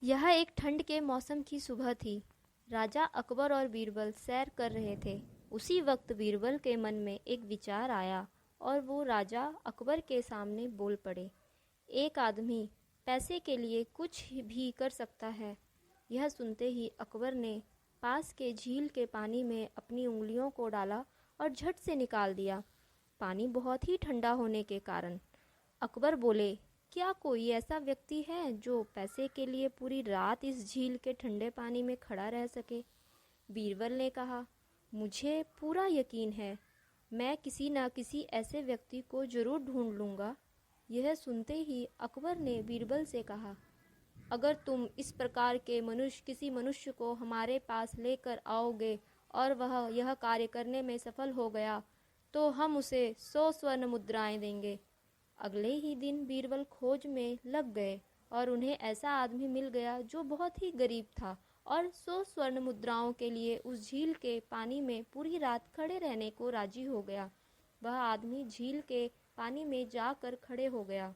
यह एक ठंड के मौसम की सुबह थी। राजा अकबर और बीरबल सैर कर रहे थे। उसी वक्त बीरबल के मन में एक विचार आया और वो राजा अकबर के सामने बोल पड़े। एक आदमी पैसे के लिए कुछ भी कर सकता है। यह सुनते ही अकबर ने पास के झील के पानी में अपनी उंगलियों को डाला और झट से निकाल दिया। पानी बहुत ही ठंडा होने के कारण अकबर बोले, क्या कोई ऐसा व्यक्ति है जो पैसे के लिए पूरी रात इस झील के ठंडे पानी में खड़ा रह सके? बीरबल ने कहा, मुझे पूरा यकीन है, मैं किसी न किसी ऐसे व्यक्ति को जरूर ढूंढ लूँगा। यह सुनते ही अकबर ने बीरबल से कहा, अगर तुम इस प्रकार के किसी मनुष्य को हमारे पास लेकर आओगे और वह यह कार्य करने में सफल हो गया तो हम उसे 100 स्वर्ण मुद्राएं देंगे। अगले ही दिन बीरबल खोज में लग गए और उन्हें ऐसा आदमी मिल गया जो बहुत ही गरीब था और 100 स्वर्ण मुद्राओं के लिए उस झील के पानी में पूरी रात खड़े रहने को राजी हो गया। वह आदमी झील के पानी में जाकर खड़े हो गया।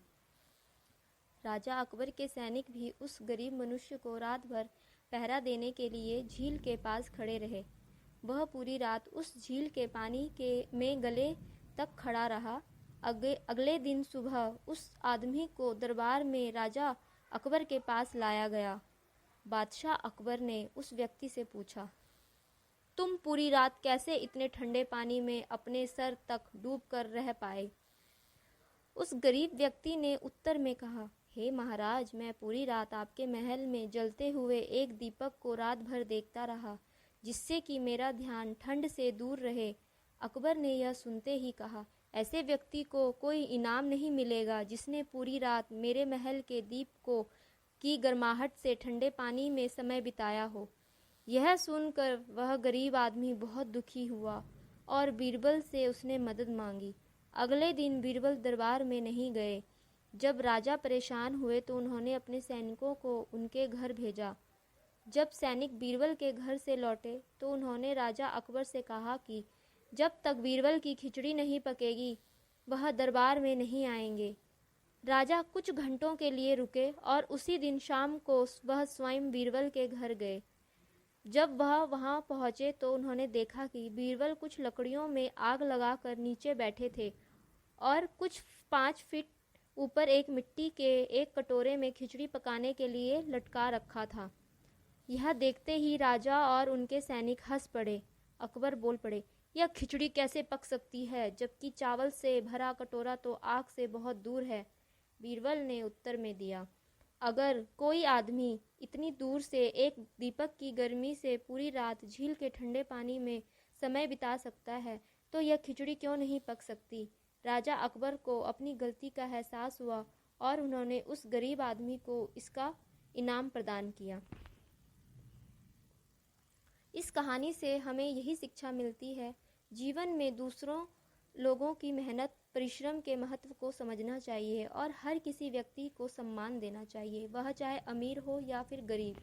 राजा अकबर के सैनिक भी उस गरीब मनुष्य को रात भर पहरा देने के लिए झील के पास खड़े रहे। वह पूरी रात उस झील के पानी के में गले तक खड़ा रहा। अगले दिन सुबह उस आदमी को दरबार में राजा अकबर के पास लाया गया। बादशाह अकबर ने उस व्यक्ति से पूछा, तुम पूरी रात कैसे इतने ठंडे पानी में अपने सर तक डूब कर रह पाए? उस गरीब व्यक्ति ने उत्तर में कहा, हे महाराज, मैं पूरी रात आपके महल में जलते हुए एक दीपक को रात भर देखता रहा, जिससे कि मेरा ध्यान ठंड से दूर रहे। अकबर ने यह सुनते ही कहा, ऐसे व्यक्ति को कोई इनाम नहीं मिलेगा जिसने पूरी रात मेरे महल के दीप को की गर्माहट से ठंडे पानी में समय बिताया हो। यह सुनकर वह गरीब आदमी बहुत दुखी हुआ और बीरबल से उसने मदद मांगी। अगले दिन बीरबल दरबार में नहीं गए। जब राजा परेशान हुए तो उन्होंने अपने सैनिकों को उनके घर भेजा। जब सैनिक बीरबल के घर से लौटे तो उन्होंने राजा अकबर से कहा कि जब तक बीरबल की खिचड़ी नहीं पकेगी वह दरबार में नहीं आएंगे। राजा कुछ घंटों के लिए रुके और उसी दिन शाम को वह स्वयं बीरबल के घर गए। जब वह वहां पहुंचे तो उन्होंने देखा कि बीरबल कुछ लकड़ियों में आग लगाकर नीचे बैठे थे और कुछ 5 फीट ऊपर एक मिट्टी के एक कटोरे में खिचड़ी पकाने के लिए लटका रखा था। यह देखते ही राजा और उनके सैनिक हंस पड़े। अकबर बोल पड़े, यह खिचड़ी कैसे पक सकती है जबकि चावल से भरा कटोरा तो आग से बहुत दूर है? बीरबल ने उत्तर में दिया, अगर कोई आदमी इतनी दूर से एक दीपक की गर्मी से पूरी रात झील के ठंडे पानी में समय बिता सकता है तो यह खिचड़ी क्यों नहीं पक सकती? राजा अकबर को अपनी गलती का एहसास हुआ और उन्होंने उस गरीब आदमी को इसका इनाम प्रदान किया। इस कहानी से हमें यही शिक्षा मिलती है, जीवन में दूसरों लोगों की मेहनत परिश्रम के महत्व को समझना चाहिए और हर किसी व्यक्ति को सम्मान देना चाहिए, वह चाहे अमीर हो या फिर गरीब।